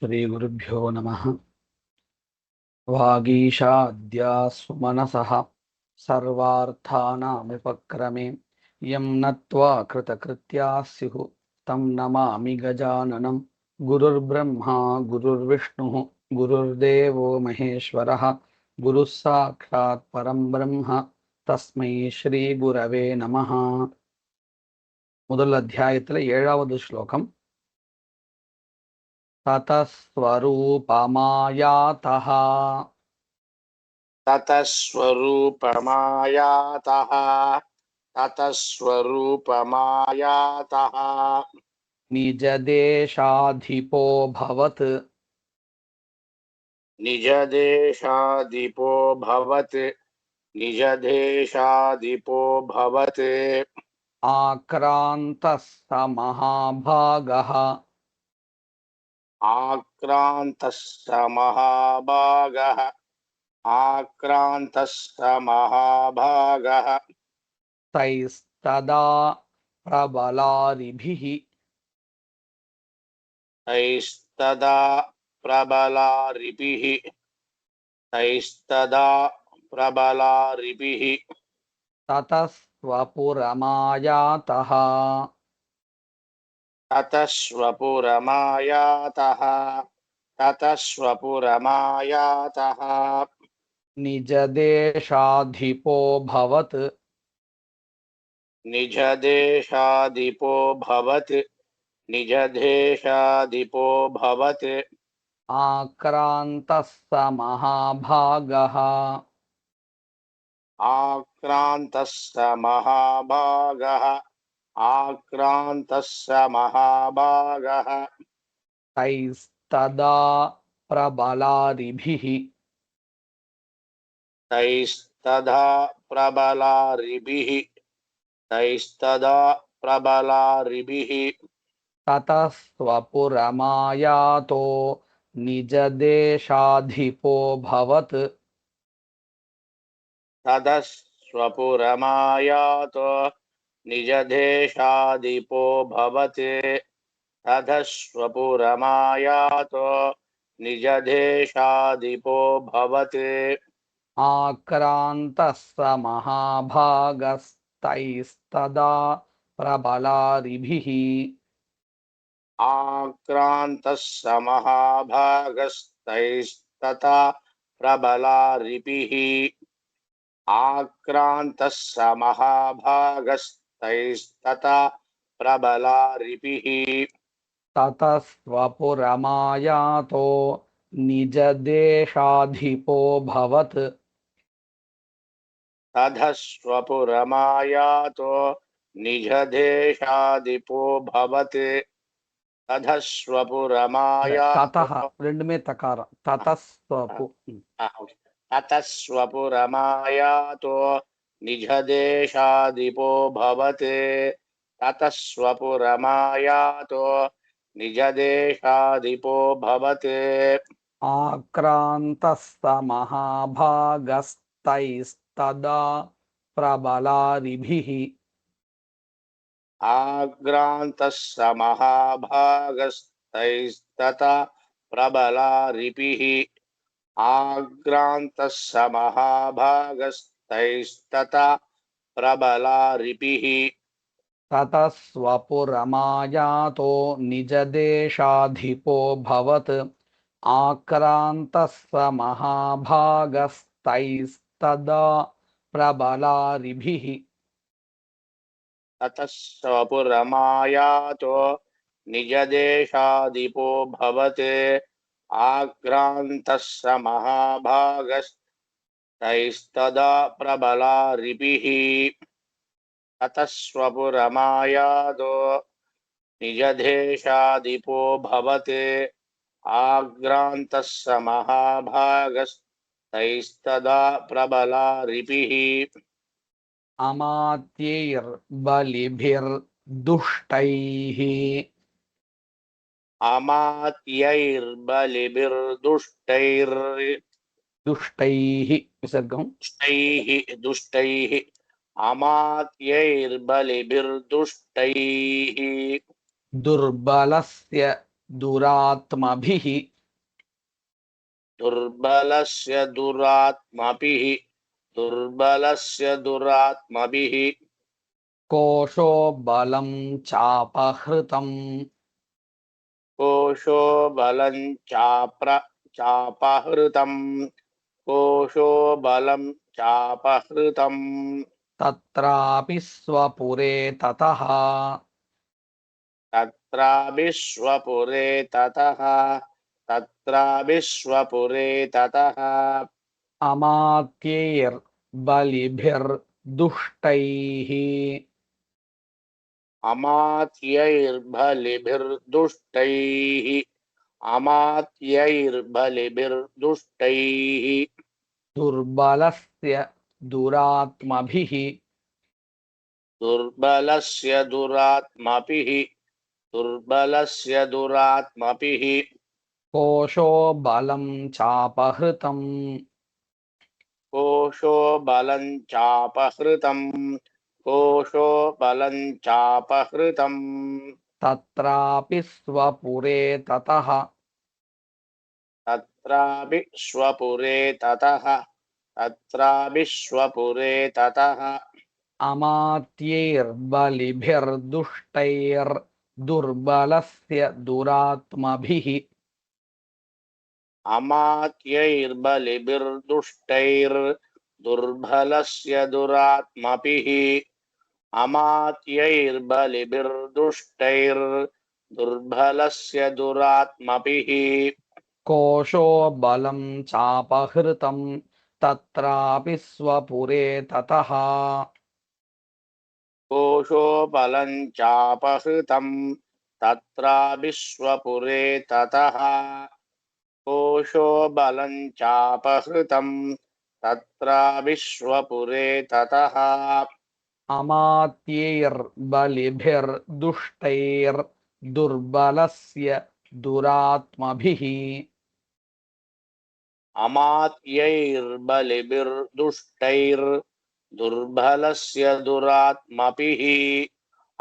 श्रीगुरुभ्यो नमः। वागीशाद्या सुमनसः सर्वार्थानामुपक्रमे यं नत्वा कृतकृत्याः स्युः तं नमामि गजाननं। गुरुर्ब्रह्मा गुरुर्विष्णुः गुरुर्देवो महेश्वरः गुरुः साक्षात् परं ब्रह्म तस्मै श्रीगुरवे नमः. முதல் அத்தியாயத்துல 7வது ஸ்லோகம். ततस्वरूपमायातः निजदेशाधिपोऽभवत् आक्रान्तः स महाभागः तैस्तदा प्रबलारिभिः ततः स्वपुरमायातः निजदेशाधिपोऽभवत् आक्रान्तः स महाभागः तैस्तदा प्रबलारिभिः ततः स्वपुरमायातो निजदेशाधिपोऽभवत् आक्रान्तः स महाभागस्तैस्तदा प्रबलारिभिः ततः स्वपुरमायातो निजदेशाधिपोऽभवत् ततः ரெண்டுமே தகாரம். ततः स्वपु आक्रान्तः स महाभागस्तैस्तदा प्रबलारिभिः ततः स्वपुरमायातो निजदेशाधिपोऽभवत् आक्रान्तः स महाभागस्तैस्तदा प्रबलारिभिः अमात्यैर्बलिभिर्दुष्टैः दुष्टैः विसर्गम् दुर्बलस्य दुरात्मभिः दुर्बलस्य दुरात्मभिः दुर्बलस्य दुरात्मभिः कोशो बलं चापहृतम् कोशो बलं चापहृतम् कोशो बलं चापहृतम् तत्रापि स्वपुरे ततः तत्राविश्वपुरे ततः अमात्यैर्बलिभिर्दुष्टैः अमात्यैर्बलिभिर्दुष्टैः दुर्बलस्य दुरात्मभिः दुर्बलस्य दुरात्मभिः कोशो बलं चापहृतम् कोशो बलं चापहृतम् तत्रापि स्वपुरे ततः अमात्यैर्बलिभिर्दुष्टैर्दुर्बलस्य दुरात्मभिः अमात्यैर्बलिभिर्दुष्टैर्दुर्बलस्य दुरात्मभिः कोशो बलं चापहृतम् तत्रापि स्वपुरे ततः कोशो बलं चापहृतम् तत्राविश्वपुरे ततः कोशो बलं चापहृतम् तत्राविश्वपुरे ततः अमात्यैर्बलिभिर्दुष्टैर्दुर्बलस्य दुरात्मभिः अमात्यैर्बलिभिर्दुष्टैर्दुर्बलस्य दुरात्मभिः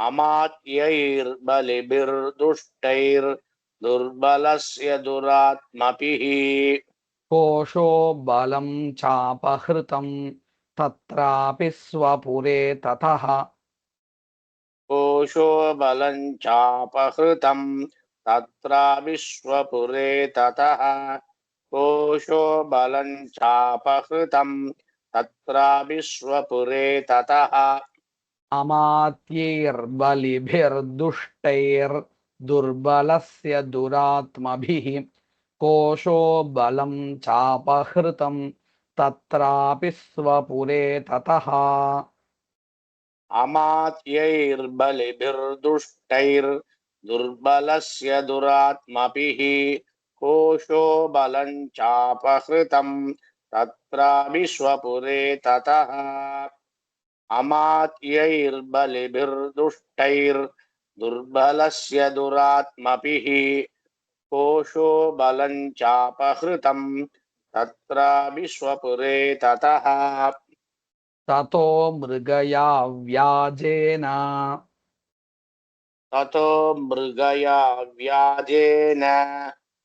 अमात्यैर्बलिभिर्दुष्टैर्दुर्बलस्य दुरात्मभिः कोशो बलं चापहृतम् तत्रापि स्वपुरे ततः कोशो बलं चापहृतम् तत्राविश्वपुरे ततः कोशो बलं चापहृतम् तत्राविश्वपुरे ततः अमात्यैर्बलिभिर्दुष्टैर्दुर्बलस्य दुरात्मभिः कोशो बलं चापहृतम् तत्रापि स्वपुरे ततः अमात्यैर्बलिभिर्दुष्टैर्दुर्बलस्य दुरात्मभिः कोशो बलं चापहृतम् तत्राविश्वपुरे ततः अमात्यैर्बलिभिर्दुष्टैर्दुर्बलस्य दुरात्मभिः कोशो बलं चापहृतम् तत्राविश्वपुरे ततः ततो मृगया व्याजेन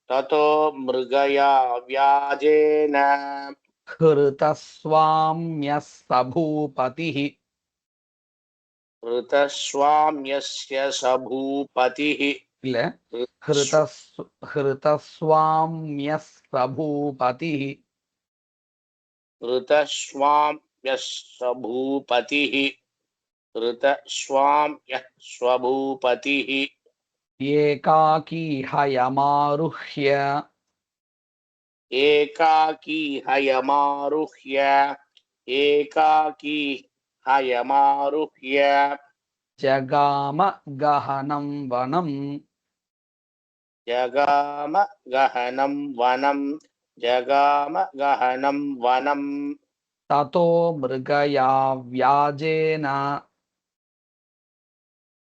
ततो मृगया व्याजेन हृतस्वाम्यः स भूपतिः ऋतस्वाम्यस्य स भूपतिः இல்ல हृतस्वाम्यः स भूपतिः ऋतस्वाम्यः स्वभूपतिः एकाकी हयमारुह्य जगाम गहनं वनम्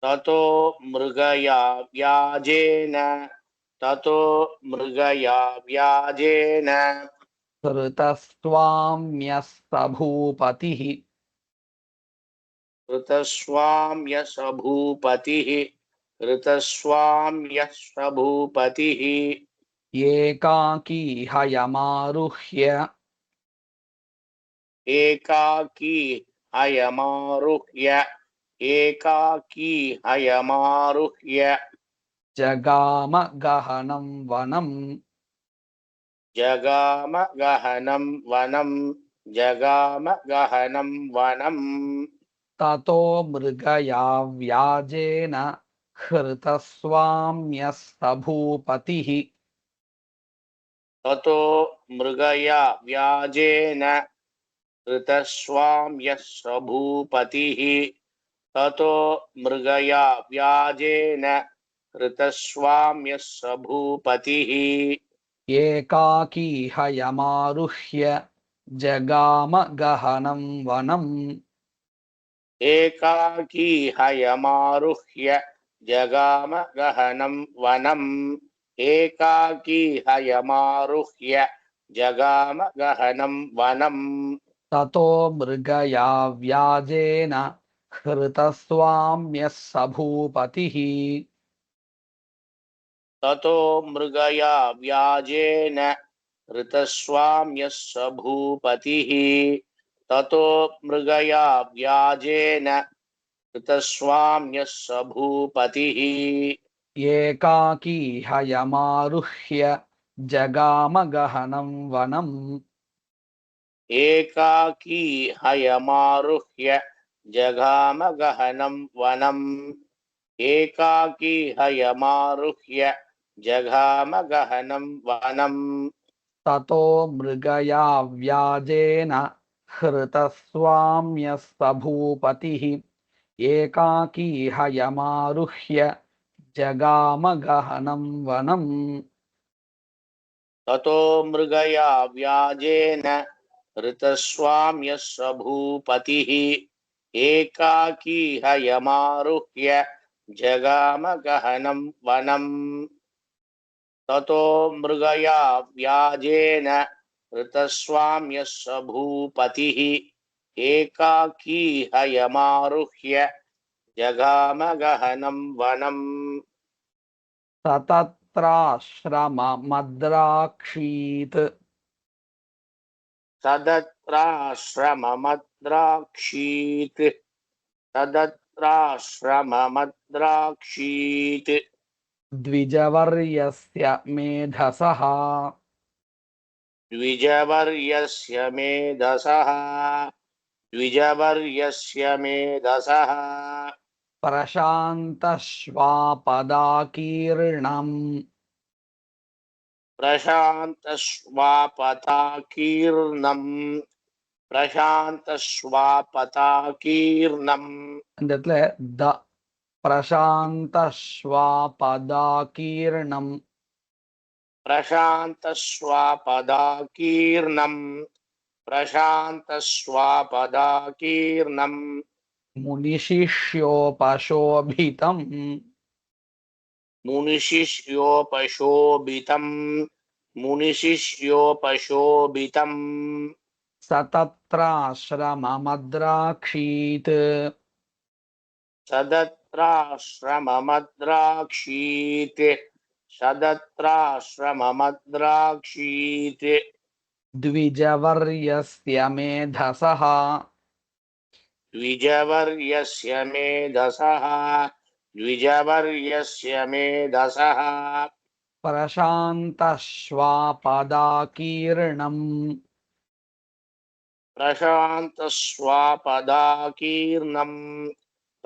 ततो मृगया व्याजेन हृतस्वाम्यः स भूपतिः ऋतस्वाम्यः स भूपतिः ऋतस्वाम्यः स भूपतिः एकाकी हयमारुह्य एकाकी हयमारुह्य जगाम गहनं वनं जगाम गहनं वनम् ततो मृगया व्याजेन हृतस्वाम्यस्त भूपतिः ततो मृगया व्याजेन ऋतस्वाम्यः स भूपतिः ततो मृगया व्याजेन ऋतस्वाम्यः स भूपतिः एकाकी हयमारुह्य जगाम गहनं वनम् एकाकी हयमारुह्य जगाम गहनं वनम् एकाकी हयमारुह्य जगाम गहनं वनम् ततो मृगया व्याजेन हृतस्वाम्यः स भूपतिः ततो मृगया व्याजेन ऋतस्वाम्यः स भूपतिः ततो मृगया व्याजेन ऋतस्वाम्यः स भूपतिः एकाकी हयमारुह्य जगाम गहनं वनम् एकाकी हयमारुह्य जगाम गहनं वनम् एकाकी हयमारुह्य जगाम गहनं वनम् ततो मृगया व्याजेन हृतस्वाम्यः स भूपतिः एकाकी हयमारुह्य जगाम गहनं वनम् ततो मृगया व्याजेन ऋतस्वाम्यः स भूपतिः एकाकी हयमारुह्य जगाम गहनं वनम् ततो मृगया व्याजेन ऋतस्वाम्यः स भूपतिः एकाकी हयमारुह्य जगाम गहनं वनम् सतत्राश्रममद्राक्षीत् तदत्राश्रममद्राक्षीत् द्विजवर्यस्य मेधसः द्विजवर्यस्य मेधसः प्रशान्तश्वापदाकीर्णम् प्रशान्तश्वापताकीर्णम् இந்த இடத்துல த प्रशान्तश्वापदाकीर्णम् प्रशान्तश्वापदाकीर्णम् मुनिशिष्योपशोभितम् मुनिशिष्योपशोभितम् सतत्राश्रममद्राक्षीत् सदत्राश्रममद्राक्षीत् द्विजवर्यस्य मेधसः द्विजवर्यस्य मेधसः प्रशान्तश्वापदाकीर्णम्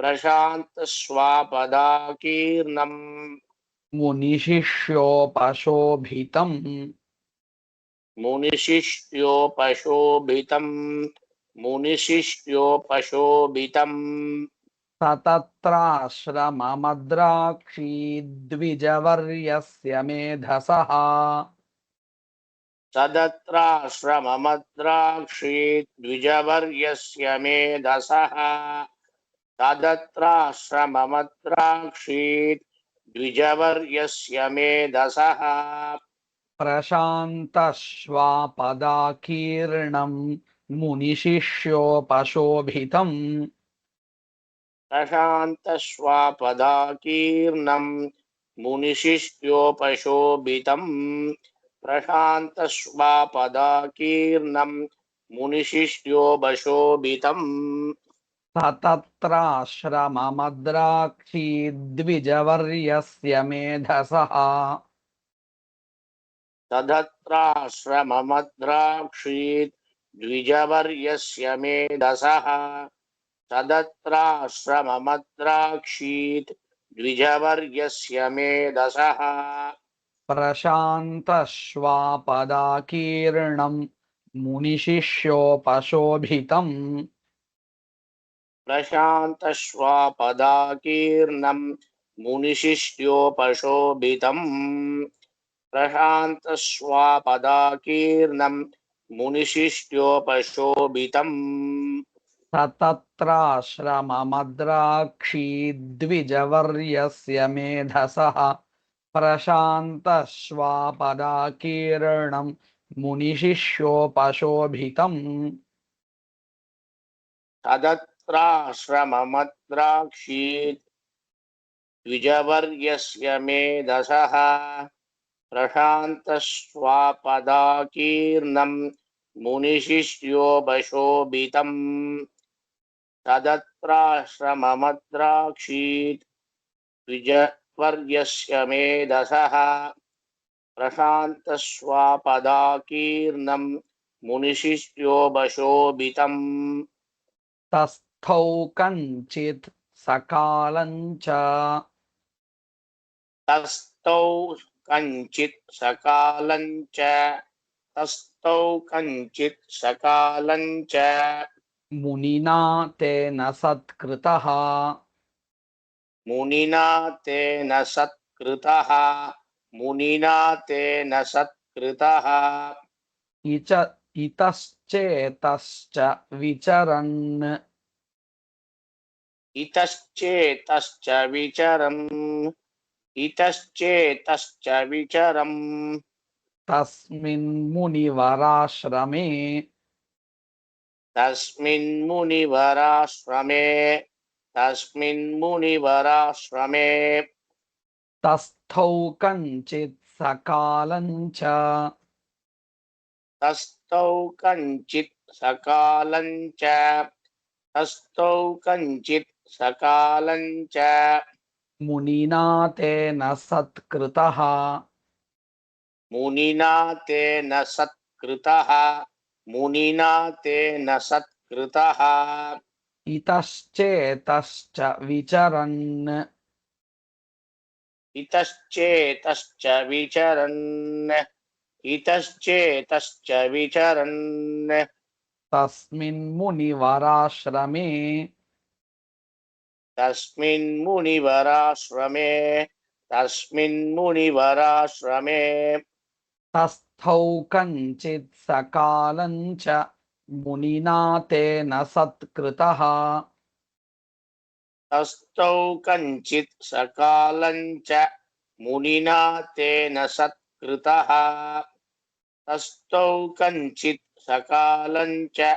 प्रशान्तश्वापदाकीर्णम् मुनिशिष्योपशोभितम् मुनिशिष्योपशोभितम् सतत्राश्रममद्राक्षीद्विजवर्यस्य मेधसः तदत्राश्रममद्राक्षीत् द्विजवर्यस्य मेधसः तदत्राश्रममद्राक्षीत् द्विजवर्यस्य मेधसः प्रशान्तश्वापदाकीर्णम् मुनिशिष्योपशोभितम् प्रशान्तस्वापदाकीर्णम् मुनिशिष्योपशोभितम् प्रशान्तस्वापदाकीर्णम् मुनिशिष्योपशोभितम् सतत्राश्रममद्राक्षी द्विजवर्यस्य मेधसः तदत्राश्रममद्राक्षीत् द्विजवर्यस्य मेधसः तदत्राश्रममद्राक्षीत् द्विजवर्यस्य मेधसः प्रशान्तश्वापदाकीर्णम् मुनिशिष्योपशोभितम् प्रशान्तश्वापदाकीर्णम् मुनिशिष्योपशोभितम् प्रशान्तश्वापदाकीर्णम् मुनिशिष्योपशोभितम् सतत्राश्रममद्राक्षी द्विजवर्यस्य मेधसः प्रशान्तश्वापदाकीर्णम् मुनिशिष्योपशोभितम् तदत्राश्रममद्राक्षीत् द्विजवर्यस्य मेधसः प्रशान्तस्वापदाकीर्णम् मुनिशिष्योपशोभितम् तदत्राश्रममद्राक्षीत् द्विजवर्यस्य मेधसः प्रशान्तस्वापदाकीर्णम् मुनिशिष्योपशोभितम् तस्थौ कञ्चित् सकालं च तस्थौ कञ्चित् सकालं च तस्थौ कञ्चित् सकालं च मुनिना तेन सत्कृतः मुनिना तेन सत्कृतः मुनिना तेन सत्कृतः इतश्चेतश्च विचरन् इतश्चेतश्च विचरन् इतश्चेतश्च विचरन् तस्मिन् मुनिवराश्रमे तस्मिन् मुनिवराश्रमे तस्मिन् मुनिवराश्रमे तस्थौ कञ्चित् सकालं च तस्थौ कञ्चित् सकालं च तस्थौ कञ्चित् सकालं च मुनिना तेन सत्कृतः मुनिना तेन सत्कृतः मुनिना तेन सत्कृतः इतश्चेतश्च विचरन् इतश्चेतश्च विचरन् इतश्चेतश्च विचरन् तस्मिन् मुनिवराश्रमे तस्मिन् मुनिवराश्रमे तस्मिन् मुनिवराश्रमे तस्थौ कञ्चित् सकालं च मुनिना तेन सत्कृतः तस्थौ कञ्चित् सकालं च मुनिना तेन सत्कृतः तस्थौ कञ्चित् सकालं च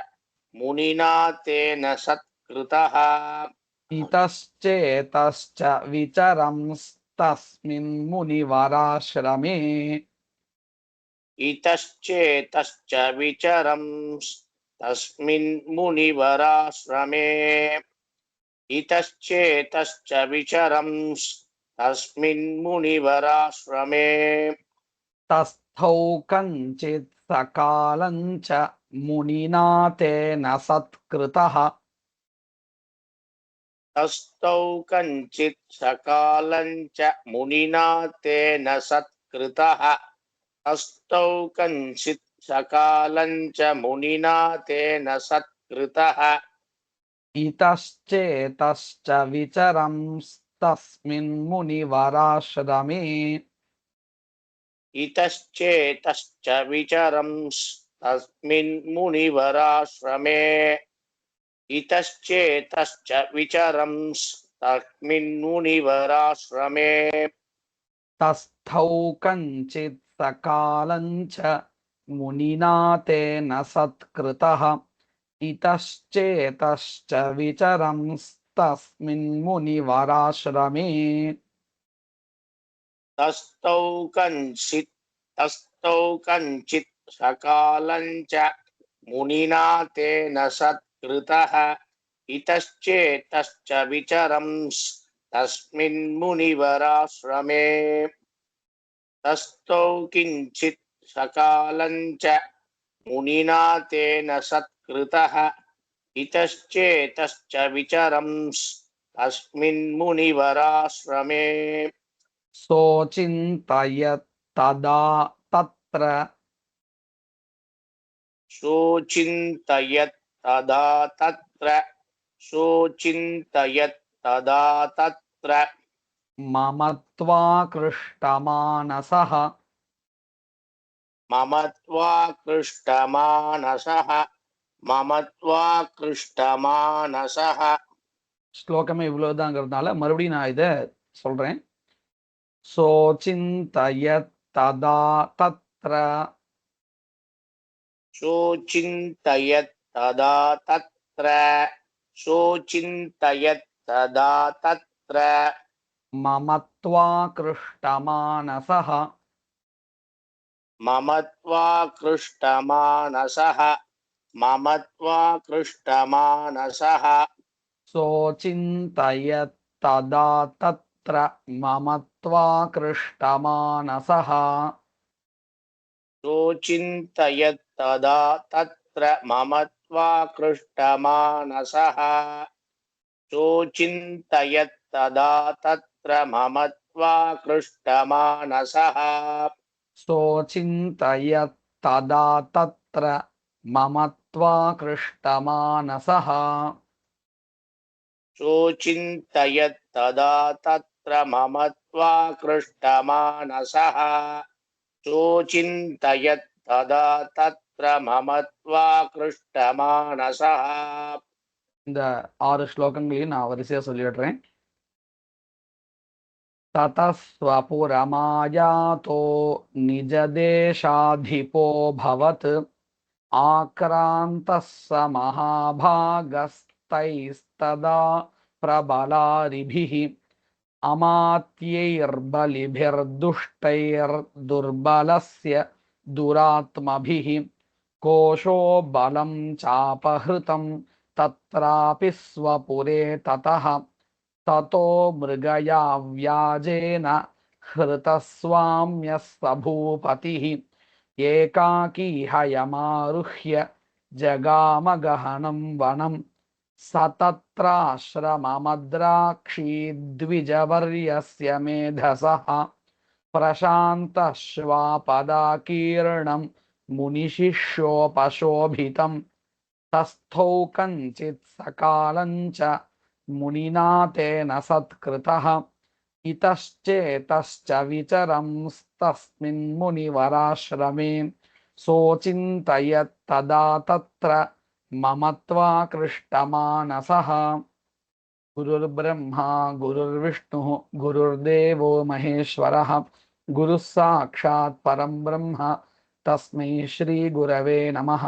मुनिना तेन सत्कृतः इतश्चेतश्च विचरंस्तस्मिन् मुनिवराश्रमे इतश्चेतश्च विचरंस्तस्मिन् मुनिवराश्रमे इतश्चेतश्च विचरंस्तस्मिन् मुनिवराश्रमे तस्थौ कञ्चित् सकालं च मुनिना तेन सत्कृतः तस्थौ कञ्चित् सकालं च मुनिना तेन सत्कृतः तस्थौ कञ्चित् सकालं च मुनिना तेन सत्कृतः इतश्चेतश्च विचरंस्तस्मिन् मुनिवराश्रमे इतश्चेतश्च विचरंस्तस्मिन् मुनिवराश्रमे इतश्चेतश्च विचरंस्तस्मिन् मुनिवराश्रमे तस्थौ कञ्चित् सकालं च मुनिना तेन सत्कृतः इतश्चेतश्च विचरंस्तस्मिन् तस्मिन् मुनिवराश्रमे तस्थौ कञ्चित् सकालं च मुनिना तेन सत्कृतः इतश्चेतश्च तस्मिन् मुनिवराश्रमे तस्थौ किञ्चित् सकालं च मुनिना तेन सत्कृतः इतश्चेतश्च तस्मिन् मुनिवराश्रमे सोचिन्तयत् तदा तत्र शोचिन्तयत् तदा तत्र ममत्वाकृष्टमानसः ममत्वाकृष्टमानसः ஸ்லோகமே இவ்வளவுதாங்கிறதுனால மறுபடியும் நான் இதை சொல்றேன். சோசிந்தயத் ததா தத்ர शोचिन्तयत् तदा तत्र ममत्वाकृष्टमानसः सोचिन्तयत् तदा तत्र ममत्वाकृष्टमानसः शोचिन्तयत् तदा तत्र ममत्वाकृष्टमानसः शोचिन्तयत् तदा तत्र ममत्वाकृष्टमानसः सोचिन्तयत् तदा तत्र ममत्वाकृष्टमानसः शोचिन्तयत् तदा तत्र ममत्वाकृष्टमानसः शोचिन्तयत् तदा तत्र ममत्वाकृष्टमानसः இந்த 6 ஸ்லோகங்களையும் நான் வரிசையா சொல்லிடுறேன். ततस्वपुरमायातो निजदेशाधिपोऽभवत् आक्रान्तः स महाभागस्तैस्तदा प्रबलारिभिः अमात्यैर्बलिभिर्दुष्टैर्दुर्बलस्य दुरात्मभिः कोशो बलं चापहृतं तत्रापि स्वपुरे ततः ततो मृगया व्याजेन हृतस्वाम्यः स भूपतिः एकाकी हयमारुह्य जगामगहनं वनं स तत्राश्रममद्राक्षीद्विजवर्यस्य मेधसः प्रशान्तश्वापदाकीर्णं मुनिशिष्योपशोभितं तस्थौ कञ्चित् सकालं च मुनिना तेन सत्कृतः इतश्चेतश्च विचरंस्तस्मिन् मुनिवराश्रमे सोचिन्तयत् तदा तत्र ममत्वाकृष्टमानसः गुरुर्ब्रह्मा गुरुर्विष्णुः गुरुर्देवो महेश्वरः गुरुः साक्षात् परं ब्रह्म तस्मै श्री गुरवे नमः।